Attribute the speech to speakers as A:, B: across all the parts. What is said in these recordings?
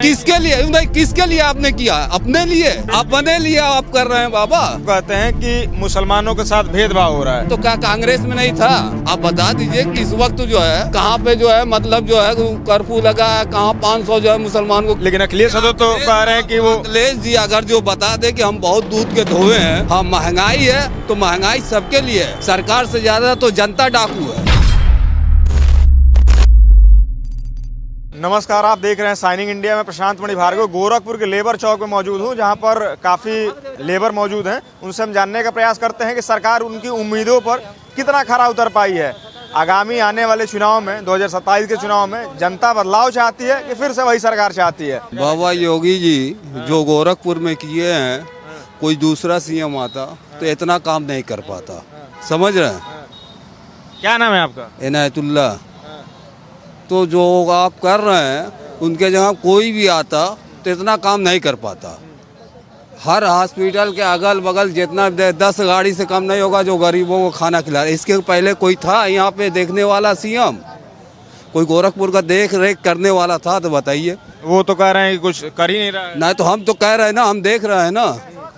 A: किसके लिए भाई, किसके लिए आपने किया? अपने लिए, अपने लिए आप कर रहे हैं बाबा।
B: कहते हैं कि मुसलमानों के साथ भेदभाव हो रहा है।
A: तो क्या कांग्रेस में नहीं था? आप बता दीजिए कि इस वक्त जो है कहाँ पे जो है मतलब जो है कर्फ्यू लगा है, कहाँ 500 जो है मुसलमान को।
B: लेकिन अखिलेश यादव तो कह रहे हैं कि वो
A: अखिलेश जी अगर जो बता दे कि हम बहुत दूध के धोए हैं, हाँ महंगाई है तो महंगाई सबके लिए है, सरकार से ज्यादा तो जनता डाकू है।
B: नमस्कार, आप देख रहे हैं साइनिंग इंडिया में प्रशांत मणि भार्गव। गोरखपुर के लेबर चौक में मौजूद हूं, जहां पर काफ़ी लेबर मौजूद हैं। उनसे हम जानने का प्रयास करते हैं कि सरकार उनकी उम्मीदों पर कितना खरा उतर पाई है। आगामी आने वाले चुनाव में 2027 के चुनाव में जनता बदलाव चाहती है कि फिर से वही सरकार चाहती है?
A: बाबा योगी जी जो गोरखपुर में किए हैं, कोई दूसरा सीएम आता तो इतना काम नहीं कर पाता। समझ रहे हैं?
B: क्या नाम है आपका?
A: इनायतुल्ला। तो जो आप कर रहे हैं उनके जगह कोई भी आता तो इतना काम नहीं कर पाता। हर हॉस्पिटल के अगल बगल जितना 10 गाड़ी से कम नहीं होगा जो गरीबों को खाना खिला रहा है। इसके पहले कोई था यहाँ पे देखने वाला सीएम? कोई गोरखपुर का देख रेख करने वाला था तो बताइए।
B: वो तो कह रहे हैं कि कुछ कर ही नहीं रहा है।
A: नहीं तो हम तो कह रहे हैं ना, हम देख रहे हैं ना,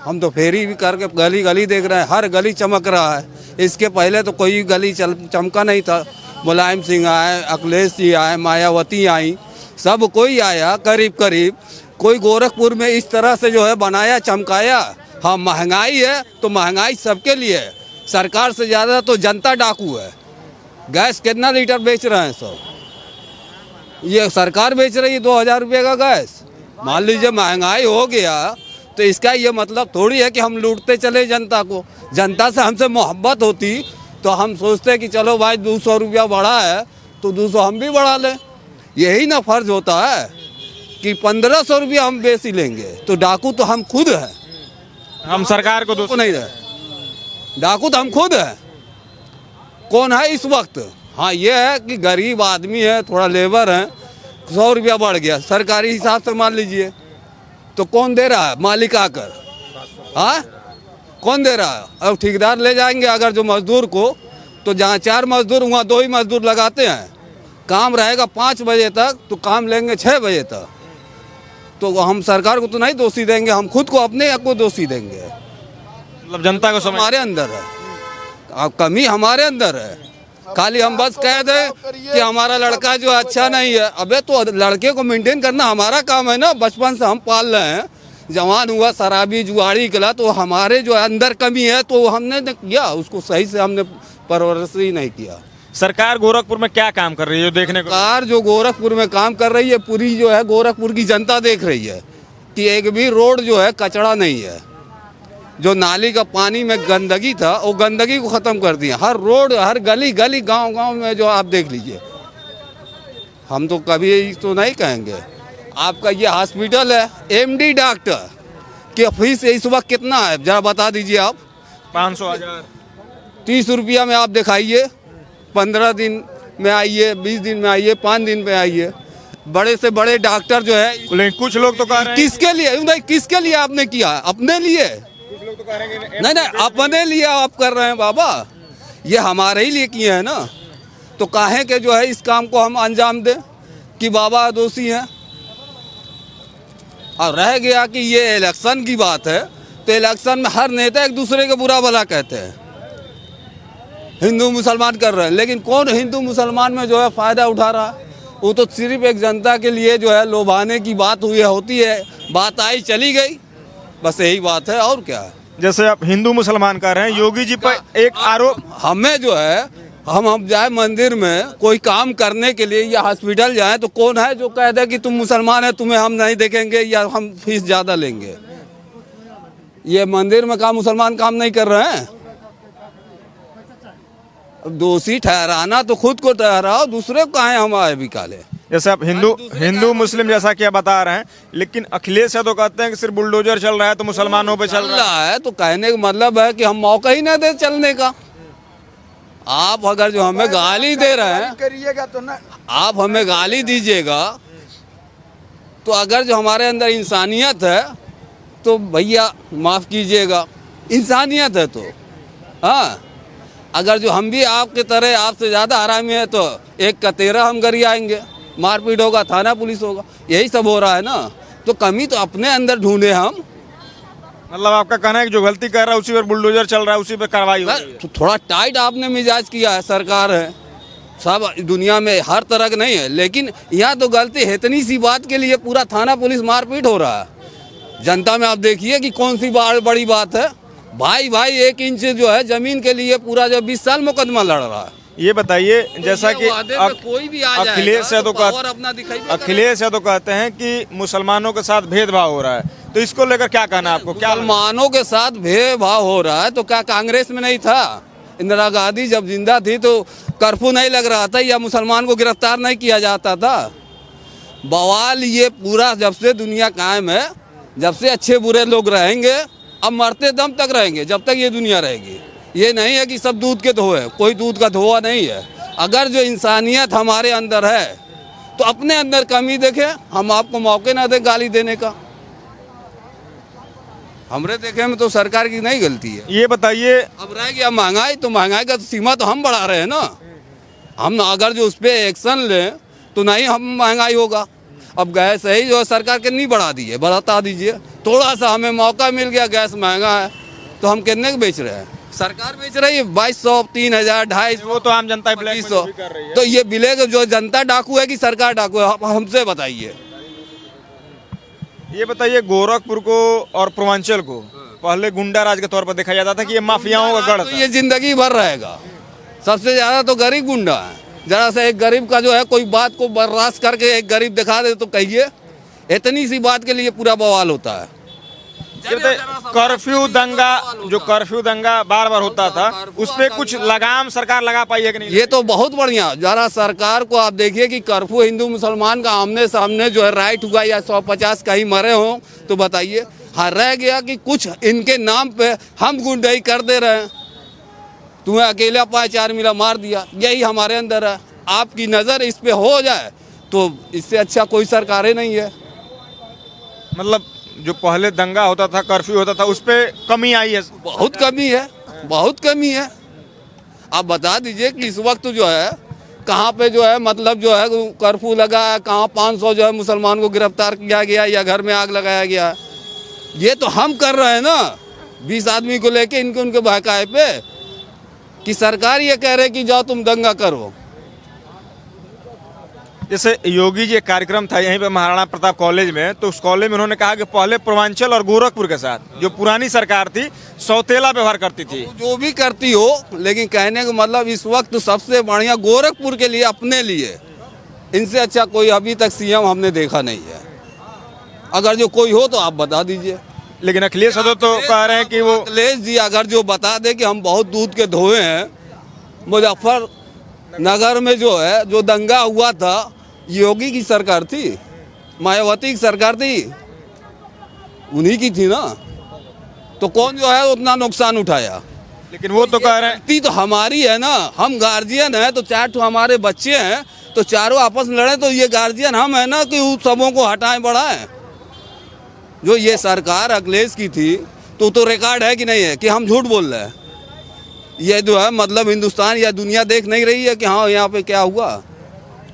A: हम तो फेरी भी करके गली गली देख रहे हैं, हर गली चमक रहा है। इसके पहले तो कोई गली चमका नहीं था। मुलायम सिंह आए, अखिलेश जी आए, मायावती आई, सब कोई आया करीब करीब। कोई गोरखपुर में इस तरह से जो है बनाया चमकाया। हाँ महंगाई है तो महंगाई सबके लिए है, सरकार से ज़्यादा तो जनता डाकू है। गैस कितना लीटर बेच रहे हैं सब? ये सरकार बेच रही है 2000 रुपये का गैस। मान लीजिए महंगाई हो गया तो इसका ये मतलब थोड़ी है कि हम लूटते चले जनता को। जनता से हमसे मोहब्बत होती तो हम सोचते कि चलो भाई 200 रुपया बढ़ा है तो 200 हम भी बढ़ा लें। यही ना फर्ज होता है कि 1500 रुपया हम बेसी लेंगे तो डाकू तो हम खुद हैं।
B: हम सरकार को
A: तो नहीं रहे, डाकू तो हम खुद हैं। कौन है इस वक्त? हाँ ये है कि गरीब आदमी है, थोड़ा लेबर है, 100 रुपया बढ़ गया सरकारी हिसाब से मान लीजिए, तो कौन दे रहा है? मालिक आकर। हाँ कौन दे रहा है? अब ठेकेदार ले जाएंगे अगर जो मजदूर को, तो जहाँ 4 मजदूर वहाँ 2 ही मजदूर लगाते हैं। काम रहेगा 5 बजे तक तो काम लेंगे 6 बजे तक। तो हम सरकार को तो नहीं दोषी देंगे, हम खुद को अपने को दोषी देंगे।
B: मतलब जनता को
A: हमारे अंदर है, अब कमी हमारे अंदर है। खाली हम बस कह दें कि हमारा लड़का जो अच्छा नहीं है, अबे तो लड़के को मेंटेन करना हमारा काम है ना। बचपन से हम पाल रहे हैं, जवान हुआ शराबी जुआड़ी निकला तो हमारे जो अंदर कमी है तो हमने किया, उसको सही से हमने परवरिश ही नहीं किया।
B: सरकार गोरखपुर में क्या काम कर रही है जो देखने को?
A: सरकार जो गोरखपुर में काम कर रही है, पूरी जो है गोरखपुर की जनता देख रही है कि एक भी रोड जो है कचरा नहीं है। जो नाली का पानी में गंदगी था वो गंदगी को ख़त्म कर दिया। हर रोड, हर गली गली, गांव गांव में जो आप देख लीजिए। हम तो कभी तो नहीं कहेंगे। आपका ये हॉस्पिटल है, एमडी डॉक्टर की फीस इस वक्त कितना है जरा बता दीजिए आप?
B: 500 1000
A: 30 रुपया में आप दिखाइए। 15 दिन में आइए, 20 दिन में आइए, 5 दिन में आइए। बड़े से बड़े डॉक्टर जो है,
B: लेकिन कुछ लोग तो कह रहे हैं
A: किसके लिए भाई, किसके लिए आपने किया? अपने लिए?
B: कुछ लोग तो कह रहे हैं कि
A: नहीं अपने लिए आप कर रहे हैं बाबा। ये हमारे ही लिए किए हैं ना, तो काहे के जो है इस काम को हम अंजाम दें कि बाबा दोषी हैं? और रह गया कि ये इलेक्शन की बात है तो इलेक्शन में हर नेता एक दूसरे के बुरा भला कहते हैं, हिंदू मुसलमान कर रहे हैं। लेकिन कौन हिंदू मुसलमान में जो है फ़ायदा उठा रहा है? वो तो सिर्फ एक जनता के लिए जो है लोभाने की बात हुई होती है, बात आई चली गई, बस यही बात है और क्या है।
B: जैसे आप हिंदू मुसलमान कह रहे हैं, योगी जी पर एक आरोप,
A: हमें जो है हम जाए मंदिर में कोई काम करने के लिए या हॉस्पिटल जाए तो कौन है जो कह दे कि तुम मुसलमान है, तुम्हें हम नहीं देखेंगे या हम फीस ज़्यादा लेंगे? ये मंदिर में काम मुसलमान काम नहीं कर रहे हैं। दोषी ठहराना तो खुद को ठहराओ, दूसरे को कहाँ हम आए बिकाले।
B: जैसे आप हिंदू मुस्लिम जैसा क्या बता रहे हैं, लेकिन अखिलेश यादव कहते हैं कि सिर्फ बुलडोजर चल रहा है तो मुसलमानों पे चल रहा
A: है। तो कहने का मतलब है कि हम मौका ही ना दे चलने का। आप अगर जो हमें गाली दे रहे हैं,
C: करिएगा तो ना, आप
A: हमें गाली दीजिएगा तो अगर जो हमारे अंदर इंसानियत है तो भैया माफ़ कीजिएगा, इंसानियत है तो। हाँ अगर जो हम भी आपके तरह आपसे ज़्यादा हरामी है तो 1 का 13 हम गरियाएंगे। मारपीट होगा, थाना पुलिस होगा, यही सब हो रहा है ना। तो कमी तो अपने अंदर ढूंढे हम।
B: मतलब आपका कहना है कि जो गलती कर रहा है उसी पर बुलडोजर चल रहा है, उसी पर कार्रवाई हो रही है।
A: तो थोड़ा टाइट आपने मिजाज किया है, सरकार है, सब दुनिया में हर तरह का नहीं है, लेकिन यहाँ तो गलती है, इतनी सी बात के लिए पूरा थाना पुलिस मारपीट हो रहा है। जनता में आप देखिए कि कौन सी बड़ी बात है। भाई 1 इंच जो है जमीन के लिए पूरा जो 20 साल मुकदमा लड़ रहा है।
B: ये बताइए, जैसा कि
A: कोई भी आ जाएगा
B: अखिलेश यादव
A: तो और अपना दिखाई
B: अखिलेश यादव कहते हैं कि मुसलमानों के साथ भेदभाव हो रहा है, तो इसको लेकर क्या कहना है आपको? क्या
A: मुसलमानों के साथ भेदभाव हो रहा है तो क्या कांग्रेस में नहीं था? इंदिरा गांधी जब जिंदा थी तो कर्फ्यू नहीं लग रहा था या मुसलमान को गिरफ्तार नहीं किया जाता था? बवाल ये पूरा जब से दुनिया कायम है, जब से अच्छे बुरे लोग रहेंगे, अब मरते दम तक रहेंगे जब तक ये दुनिया रहेगी। ये नहीं है कि सब दूध के धोए, कोई दूध का धोआ नहीं है। अगर जो इंसानियत हमारे अंदर है तो अपने अंदर कमी देखे, हम आपको मौके ना दें गाली देने का। हमरे देखे में तो सरकार की नहीं गलती है।
B: ये बताइए,
A: अब रह गया महंगाई, तो महंगाई का सीमा तो हम बढ़ा रहे हैं ना। हम अगर जो उस पर एक्शन लें तो नहीं हम महंगाई होगा। अब गैस है ही जो सरकार के नहीं बढ़ा दी है, बढ़ा दीजिए। थोड़ा सा हमें मौका मिल गया, गैस महंगा है तो हम कितने को बेच रहे हैं? सरकार बेच रही है 2200, 3000, 2500।
B: वो तो आम जनता ब्लैक में भी कर रही है।
A: तो ये बिलेगा जो जनता डाकू है कि सरकार डाकू है? हमसे बताइए।
B: ये बताइए, गोरखपुर को और पूर्वांचल को पहले गुंडा राज के तौर पर देखा जाता था कि ये माफियाओं का गढ़
A: तो
B: था।
A: ये जिंदगी भर रहेगा। सबसे ज्यादा तो गरीब गुंडा है। जरा सा एक गरीब का जो है कोई बात को बर्दाश्त करके एक गरीब दिखा दे तो कहिए, इतनी सी बात के लिए पूरा बवाल होता है।
B: कर्फ्यू दंगा, जो कर्फ्यू दंगा बार बार होता था, उस पे कुछ लगाम सरकार लगा पाई है कि नहीं?
A: ये तो बहुत बढ़िया। जरा सरकार को आप देखिए कि कर्फ्यू हिंदू मुसलमान का आमने सामने जो है राइट हुआ या 150 कहीं मरे हों तो बताइए। हाँ, रह गया कि कुछ इनके नाम पे हम गुंडाई कर दे रहे हैं। तुम्हें अकेला पाए 4 मिला मार दिया, यही हमारे अंदर है। आपकी नज़र इस पे हो जाए तो इससे अच्छा कोई सरकारें नहीं है।
B: मतलब जो पहले दंगा होता था, कर्फ्यू होता था, उस पे कमी आई है?
A: बहुत कमी है, बहुत कमी है। आप बता दीजिए कि इस वक्त जो है कहाँ पे जो है मतलब जो है कर्फ्यू लगा है, कहाँ 500 जो है मुसलमान को गिरफ्तार किया गया या घर में आग लगाया गया। ये तो हम कर रहे हैं ना, 20 आदमी को लेके इनके उनके बहकाए पे, कि सरकार ये कह रहे कि जाओ तुम दंगा करो।
B: जैसे योगी जी एक कार्यक्रम था यहीं पे महाराणा प्रताप कॉलेज में, तो उस कॉलेज में उन्होंने कहा कि पहले पूर्वांचल और गोरखपुर के साथ जो पुरानी सरकार थी सौतेला व्यवहार करती थी।
A: जो भी करती हो, लेकिन कहने का मतलब इस वक्त सबसे बढ़िया गोरखपुर के लिए, अपने लिए, इनसे अच्छा कोई अभी तक सीएम हमने देखा नहीं है। अगर जो कोई हो तो आप बता दीजिए।
B: लेकिन अखिलेश यादव तो कह रहे हैं कि वो
A: अखिलेश जी अगर जो बता दे कि हम बहुत दूध के धोए हैं, मुजफ्फरनगर में जो है जो दंगा हुआ था योगी की सरकार थी, मायावती की सरकार थी, उन्हीं की थी ना। तो कौन जो है उतना नुकसान उठाया?
B: लेकिन वो तो कह रहे हैं
A: गलती तो हमारी है ना। हम गार्जियन हैं तो 4 तो हमारे बच्चे हैं, तो चारों आपस में लड़े तो ये गार्जियन हम है ना कि उन सबों को हटाएं बढ़ाएं। जो ये सरकार अखिलेश की थी तो रिकॉर्ड है कि नहीं है कि हम झूठ बोल रहे हैं? ये जो है मतलब हिंदुस्तान या दुनिया देख नहीं रही है कि हाँ यहाँ पे क्या हुआ।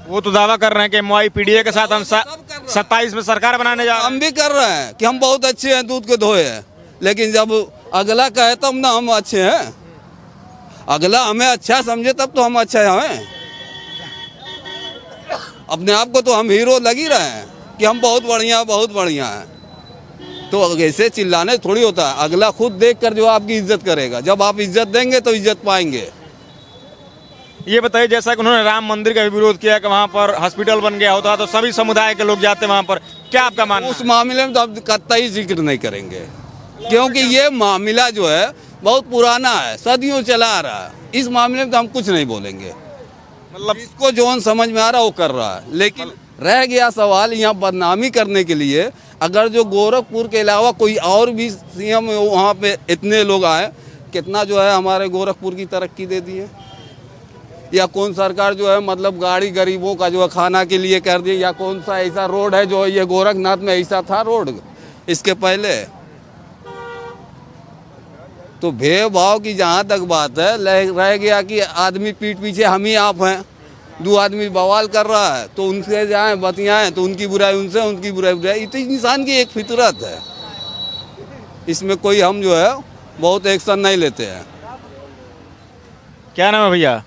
B: वो तो दावा कर रहे हैं कि MYPDA के साथ हम 27 में सरकार बनाने जा रहे हैं।
A: हम भी कर रहे हैं कि हम बहुत अच्छे हैं, दूध के धोए हैं, लेकिन जब अगला कहे तब ना हम अच्छे हैं। अगला हमें अच्छा समझे तब तो हम अच्छे हैं। अपने आप को तो हम हीरो लग ही रहे हैं कि हम बहुत बढ़िया हैं। तो ऐसे चिल्लाने थोड़ी होता है। अगला खुद देख कर जो आपकी इज्जत करेगा, जब आप इज्जत देंगे तो इज्जत पाएंगे।
B: ये बताइए, जैसा कि उन्होंने राम मंदिर का भी विरोध किया कि वहाँ पर हॉस्पिटल बन गया होता तो सभी समुदाय के लोग जाते वहाँ पर, क्या आपका मानना है?
A: उस मामले में तो आप कतई जिक्र नहीं करेंगे, क्योंकि ये मामला जो है बहुत पुराना है, सदियों चला आ रहा है। इस मामले में तो हम कुछ नहीं बोलेंगे। मतलब इसको जो समझ में आ रहा है वो कर रहा है। लेकिन रह गया सवाल यहाँ बदनामी करने के लिए, अगर जो गोरखपुर के अलावा कोई और भी सीएम वहाँ पे इतने लोग आए, कितना जो है हमारे गोरखपुर की तरक्की दे दी है। या कौन सरकार जो है मतलब गाड़ी गरीबों का जो है खाना के लिए कर दी, या कौन सा ऐसा रोड है जो ये गोरखनाथ में ऐसा था रोड इसके पहले। तो भेदभाव की जहाँ तक बात है, रह गया कि आदमी पीठ पीछे हम ही आप हैं। दो आदमी बवाल कर रहा है तो उनसे जाए बतियाएं तो उनकी बुराई उनसे, उनकी बुराई इतनी इंसान की एक फितरत है। इसमें कोई हम जो है बहुत एक्शन नहीं लेते हैं।
B: क्या नाम है भैया?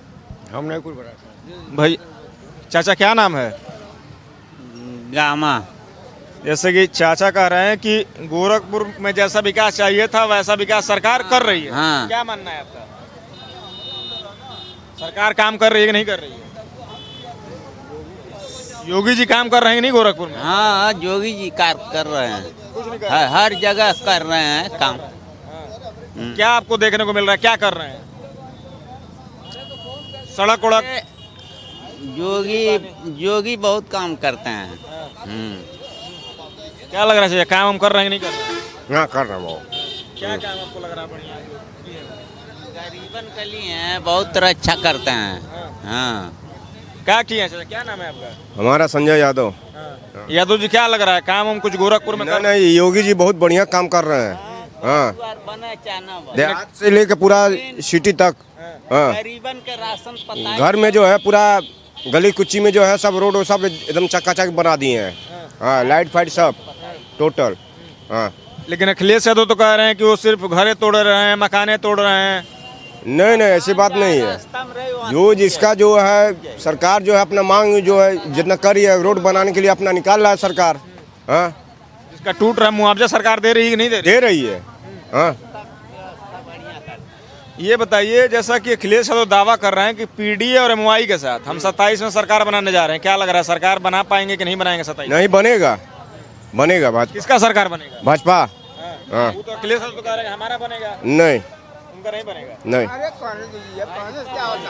C: हम नहीं कुछ बता।
B: भाई चाचा क्या नाम है?
D: गामा।
B: जैसे कि चाचा कह रहे हैं कि गोरखपुर में जैसा विकास चाहिए था वैसा विकास सरकार कर रही है।
D: हाँ।
B: क्या मानना है आपका? सरकार काम कर रही है कि नहीं कर रही है? योगी जी काम कर रहे हैं कि नहीं गोरखपुर में?
D: हाँ, जोगी जी कार्य कर रहे हैं,
B: कुछ नहीं कर
D: हर जगह कर रहे हैं काम।
B: क्या आपको देखने को मिल रहा है? क्या कर रहे हैं? सड़क उड़क
D: जोगी बहुत काम करते हैं।
B: क्या लग रहा है? काम हम कर रहे हैं कि नहीं कर रहे हैं?
C: ना कर रहा वो।
B: क्या काम आपको लग रहा है बढ़िया?
D: गरीबन के लिए हैं, बहुत तरह अच्छा करते हैं। हाँ।
B: क्या किए हैं? क्या नाम है आपका?
C: हमारा संजय यादव।
B: यादव जी क्या लग रहा है काम हम कुछ गोरखपुर में कर?
C: नहीं, योगी जी बहुत बढ़िया काम कर रहे हैं। हाँ,
D: बने चाना
C: देहात से लेके पूरा सिटी तक। हाँ,
D: गरीबन के राशन पता
C: घर में जो है पूरा गली कुची में जो है सब रोड सब एकदम चकाचक बना दिए हैं। हाँ, लाइट फाइट सब टोटल। हाँ,
B: लेकिन अखिलेश यादव तो कह रहे हैं कि वो सिर्फ घरे तोड़ रहे हैं, मकाने तोड़ रहे हैं।
C: नहीं नहीं, ऐसी बात नहीं है। जो जिसका जो है सरकार जो है अपना मांग जो है जितना कर रही है रोड बनाने के लिए अपना निकाल रहा है सरकार। हाँ,
B: जिसका टूट रहा है मुआवजा सरकार दे रही है कि नहीं दे रही?
C: दे रही है। हाँ,
B: ये बताइए, जैसा कि अखिलेश यादव दावा कर रहे हैं कि पीडीए और एमवाई के साथ हम 27 में सरकार बनाने जा रहे हैं, क्या लग रहा है सरकार बना पाएंगे कि नहीं बनाएंगे 27?
C: नहीं बनेगा, बनेगा भाजपा।
B: किसका सरकार बनेगा?
C: भाजपा। हाँ,
B: वो तो अखिलेश यादव तो कह रहे हैं हमारा बनेगा,
C: नहीं
B: उनका नहीं बनेगा।
C: नहीं।